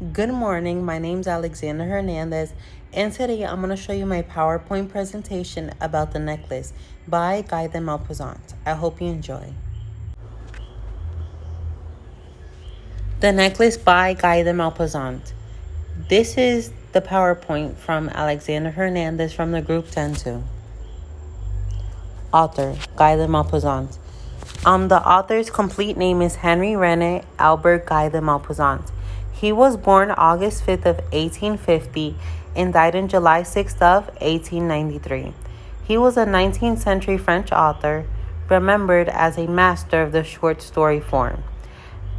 Good morning, my name's Alexander Hernandez, and today I'm going to show you my PowerPoint presentation about the necklace by Guy De Maupassant. I hope you enjoy. The necklace by Guy De Maupassant. This is the PowerPoint from Alexander Hernandez from the group 10-2. Author, Guy De Maupassant. The author's complete name is Henry Rene Albert Guy De Maupassant. He was born August 5th of 1850 and died on July 6th of 1893. He was a 19th century French author, remembered as a master of the short story form,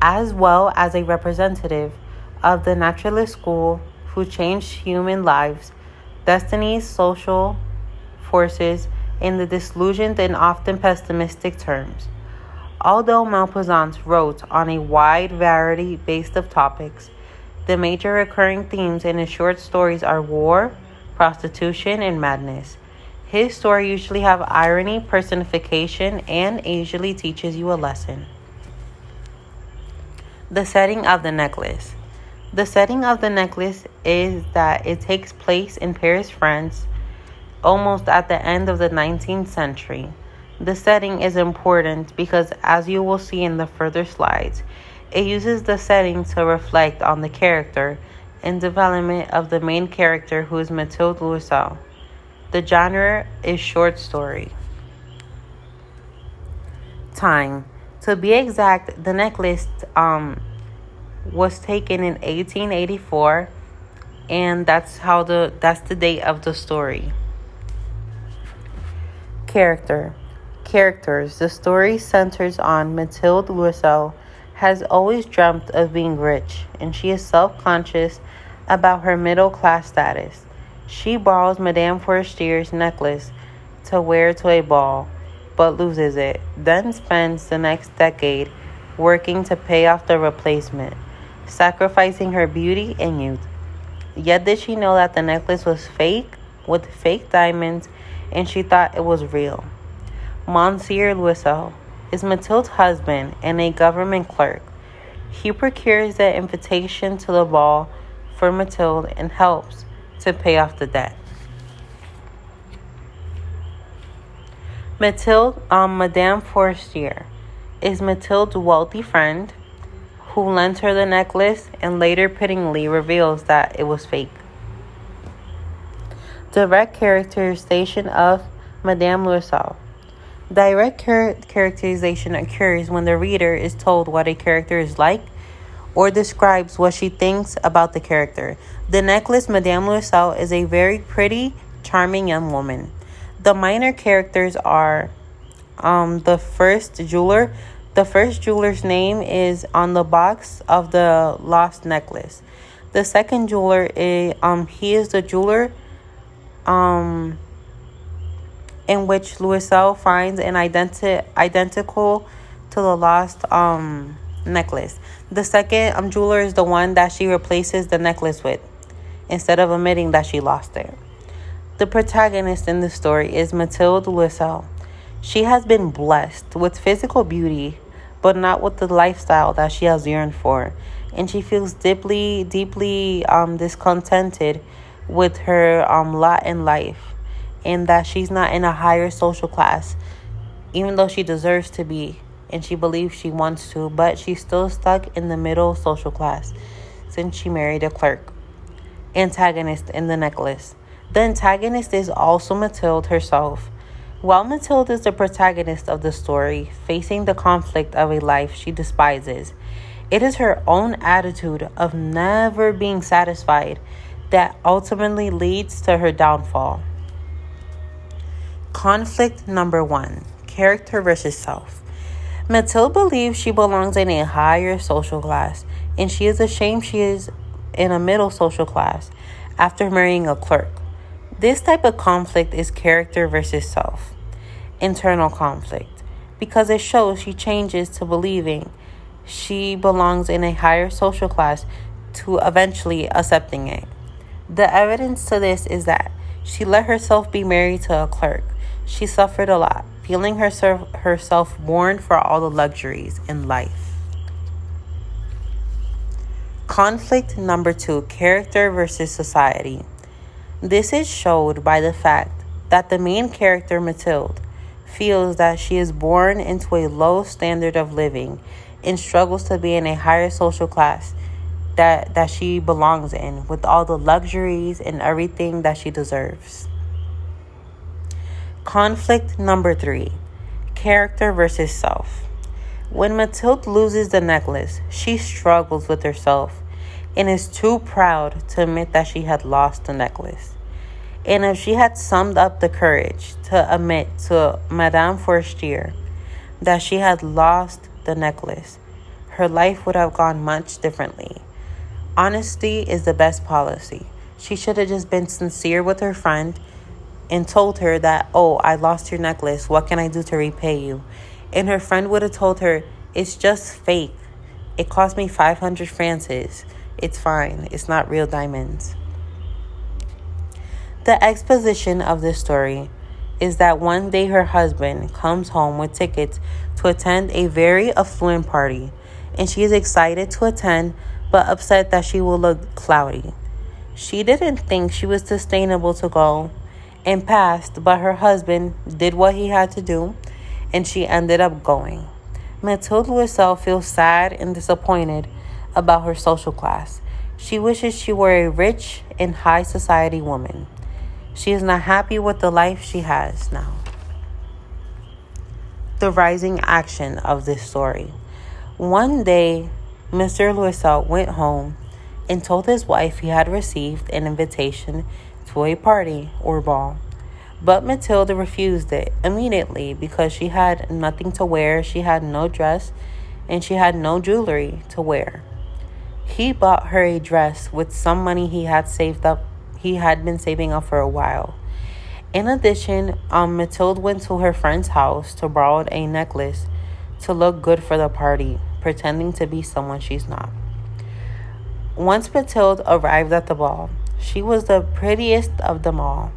as well as a representative of the naturalist school who changed human lives, destinies, social forces, in the disillusioned and often pessimistic terms. Although Maupassant wrote on a wide variety based of topics, the major recurring themes in his short stories are war, prostitution, and madness. His story usually have irony, personification, and usually teaches you a lesson. The setting of the necklace. The setting of the necklace is that it takes place in Paris, France, almost at the end of the 19th century. The setting is important because, as you will see in the further slides, it uses the setting to reflect on the character and development of the main character, who is Mathilde Loisel. The genre is short story. Time. To be exact, the necklace was taken in 1884, and that's the date of the story. Characters. The story centers on Mathilde Loisel has always dreamt of being rich, and she is self-conscious about her middle-class status. She borrows Madame Forestier's necklace to wear to a ball, but loses it, then spends the next decade working to pay off the replacement, sacrificing her beauty and youth. Yet did she know that the necklace was fake, with fake diamonds, and she thought it was real. Monsieur Loisel is Mathilde's husband and a government clerk. He procures the invitation to the ball for Mathilde and helps to pay off the debt. Madame Forestier is Mathilde's wealthy friend who lent her the necklace and later pittingly reveals that it was fake. Direct characterization of Madame Loisel. Direct characterization occurs when the reader is told what a character is like or describes what she thinks about the character. The necklace, Madame Loisel, is a very pretty, charming young woman. The minor characters are the first jeweler. The first jeweler's name is on the box of the lost necklace. The second jeweler he is the jeweler in which Loisel finds an identical to the lost necklace. The second jeweler is the one that she replaces the necklace with, instead of admitting that she lost it. The protagonist in the story is Mathilde Loisel. She has been blessed with physical beauty, but not with the lifestyle that she has yearned for, and she feels deeply discontented with her lot in life, and that she's not in a higher social class, even though she deserves to be, and she believes she wants to, but she's still stuck in the middle social class since she married a clerk. Antagonist in the necklace. The antagonist is also Mathilde herself. While Mathilde is the protagonist of the story, facing the conflict of a life she despises, it is her own attitude of never being satisfied that ultimately leads to her downfall. Conflict number 1. Character versus self. Mathilde believes she belongs in a higher social class, and she is ashamed she is in a middle social class after marrying a clerk. This type of conflict is character versus self. Internal conflict, because it shows she changes to believing she belongs in a higher social class to eventually accepting it. The evidence to this is that she let herself be married to a clerk. She suffered a lot, feeling herself born for all the luxuries in life. Conflict number 2, character versus society. This is showed by the fact that the main character, Mathilde, feels that she is born into a low standard of living and struggles to be in a higher social class that she belongs in, with all the luxuries and everything that she deserves. Conflict number 3, character versus self. When Mathilde loses the necklace, she struggles with herself and is too proud to admit that she had lost the necklace. And if she had summed up the courage to admit to Madame Forestier that she had lost the necklace, her life would have gone much differently. Honesty is the best policy. She should have just been sincere with her friend and told her that, oh, I lost your necklace. What can I do to repay you? And her friend would have told her, it's just fake. It cost me 500 francs. It's fine. It's not real diamonds. The exposition of this story is that one day her husband comes home with tickets to attend a very affluent party, and she is excited to attend but upset that she will look cloudy. She didn't think she was sustainable to go and passed, but her husband did what he had to do, and she ended up going. Mathilde herself feels sad and disappointed about her social class. She wishes she were a rich and high society woman. She is not happy with the life she has now. The rising action of this story. One day, Mr. Loisel went home and told his wife he had received an invitation to a party or ball. But Mathilde refused it immediately because she had nothing to wear, she had no dress, and she had no jewelry to wear. He bought her a dress with some money he had been saving up for a while. In addition, Mathilde went to her friend's house to borrow a necklace to look good for the party, pretending to be someone she's not. Once Mathilde arrived at the ball, she was the prettiest of them all.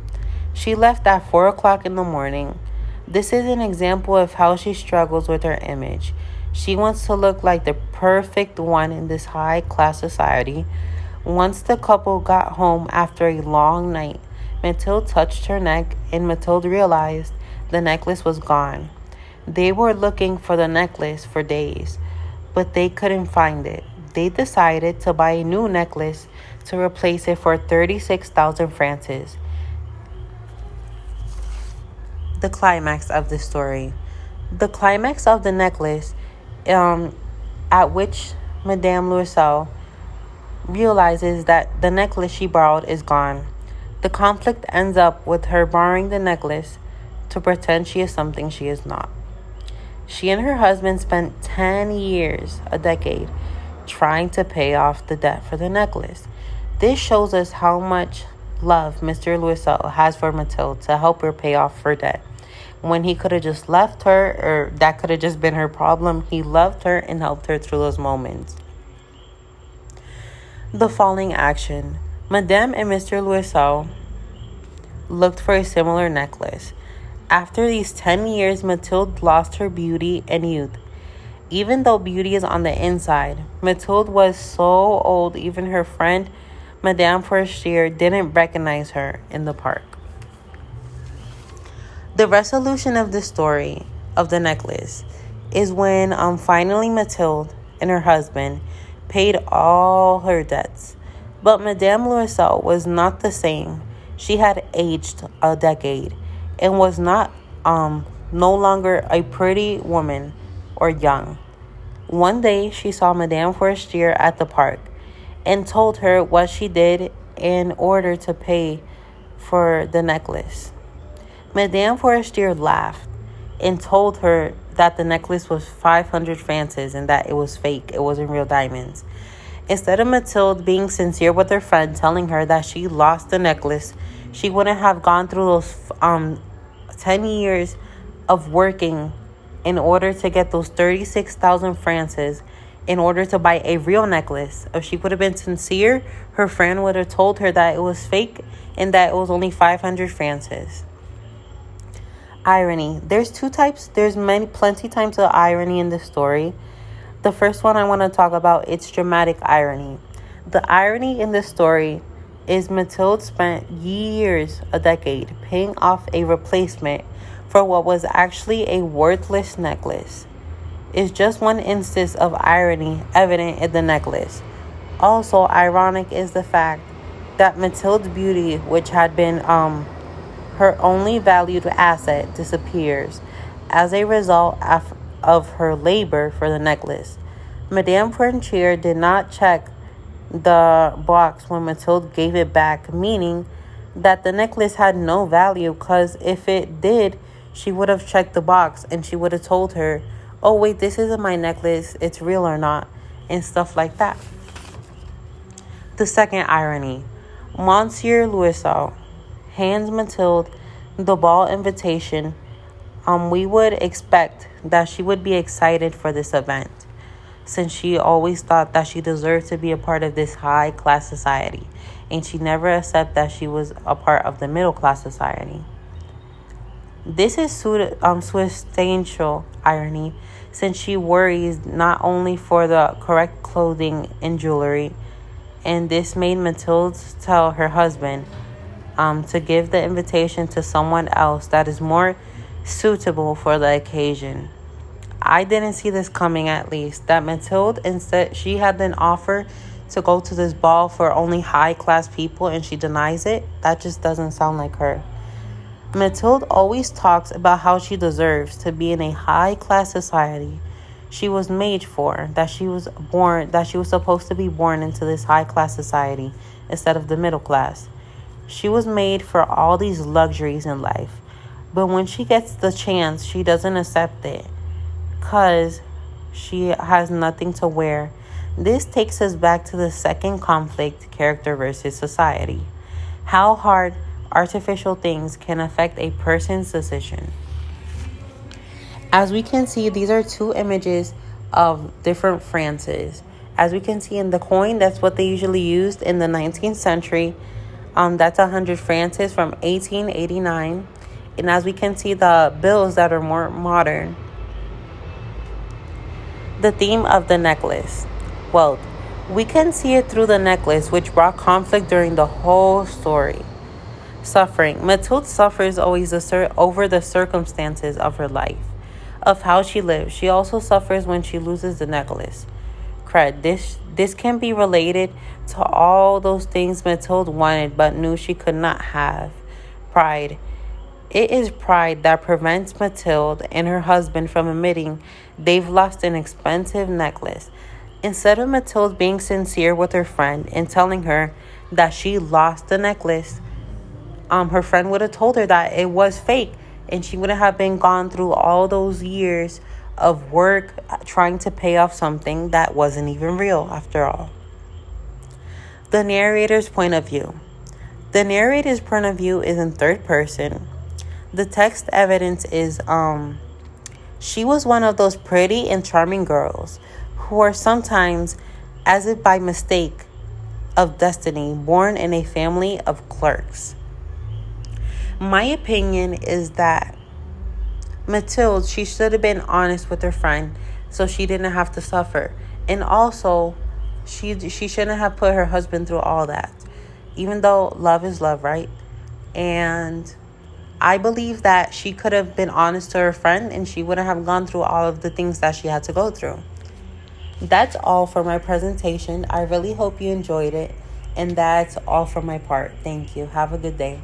She left at 4 o'clock in the morning. This is an example of how she struggles with her image. She wants to look like the perfect one in this high-class society. Once the couple got home after a long night, Mathilde touched her neck, and Mathilde realized the necklace was gone. They were looking for the necklace for days, but they couldn't find it. They decided to buy a new necklace to replace it for 36,000 francs. The climax of the story. The climax of the necklace, at which Madame Loisel realizes that the necklace she borrowed is gone. The conflict ends up with her borrowing the necklace to pretend she is something she is not. She and her husband spent 10 years, a decade, trying to pay off the debt for the necklace. This shows us how much love Mr. Loisel has for Mathilde to help her pay off her debt. When he could have just left her, or that could have just been her problem, he loved her and helped her through those moments. The following action. Madame and Mr. Loisel looked for a similar necklace. After these 10 years, Mathilde lost her beauty and youth. Even though beauty is on the inside, Mathilde was so old, even her friend, Madame Forestier, didn't recognize her in the park. The resolution of the story of the necklace is when finally Mathilde and her husband paid all her debts. But Madame Loisel was not the same. She had aged a decade and was no longer a pretty woman or young. One day she saw Madame Forestier at the park and told her what she did in order to pay for the necklace. Madame Forestier laughed and told her that the necklace was 500 francs and that it was fake. It wasn't real diamonds. Instead of Mathilde being sincere with her friend, telling her that she lost the necklace, she wouldn't have gone through those 10 years of working in order to get those 36,000 francs in order to buy a real necklace. If she would have been sincere, her friend would have told her that it was fake and that it was only 500 francs. Irony. There's two types. There's plenty types of irony in this story. The first one I want to talk about, it's dramatic irony. The irony in this story is Mathilde spent years, a decade, paying off a replacement for what was actually a worthless necklace. It's just one instance of irony evident in the necklace. Also ironic is the fact that Mathilde's beauty, which had been her only valued asset, disappears as a result of her labor for the necklace. Madame Frontier did not check the box when Mathilde gave it back, meaning that the necklace had no value, because if it did, she would have checked the box and she would have told her, oh wait, this isn't my necklace, it's real or not, and stuff like that. The second irony, Monsieur Louiseau hands Mathilde the ball invitation. We would expect that she would be excited for this event, since she always thought that she deserved to be a part of this high-class society, and she never accepted that she was a part of the middle-class society. This is substantial irony, since she worries not only for the correct clothing and jewelry, and this made Mathilde tell her husband to give the invitation to someone else that is more suitable for the occasion. I didn't see this coming, at least, that Mathilde, instead, she had an offer to go to this ball for only high-class people and she denies it. That just doesn't sound like her. Mathilde always talks about how she deserves to be in a high-class society she was made for, that she was supposed to be born into this high-class society instead of the middle class. She was made for all these luxuries in life, but when she gets the chance, she doesn't accept it because she has nothing to wear. This takes us back to the second conflict, character versus society. How hard artificial things can affect a person's decision. As we can see, these are two images of different Frances. As we can see in the coin, that's what they usually used in the 19th century. That's 100 Frances from 1889. And as we can see, the bills that are more modern. The theme of the necklace. Well, we can see it through the necklace, which brought conflict during the whole story. Suffering. Mathilde suffers always over the circumstances of her life, of how she lives. She also suffers when she loses the necklace. Cred. This can be related to all those things Mathilde wanted but knew she could not have. Pride. It is pride that prevents Mathilde and her husband from admitting they've lost an expensive necklace. Instead of Mathilde being sincere with her friend and telling her that she lost the necklace, her friend would have told her that it was fake, and she wouldn't have been gone through all those years of work trying to pay off something that wasn't even real after all. The narrator's point of view. The narrator's point of view is in third person. The text evidence is she was one of those pretty and charming girls who are sometimes, as if by mistake of destiny, born in a family of clerks. My opinion is that Mathilde, she should have been honest with her friend so she didn't have to suffer. And also, she shouldn't have put her husband through all that. Even though love is love, right? And I believe that she could have been honest to her friend and she wouldn't have gone through all of the things that she had to go through. That's all for my presentation. I really hope you enjoyed it. And that's all for my part. Thank you. Have a good day.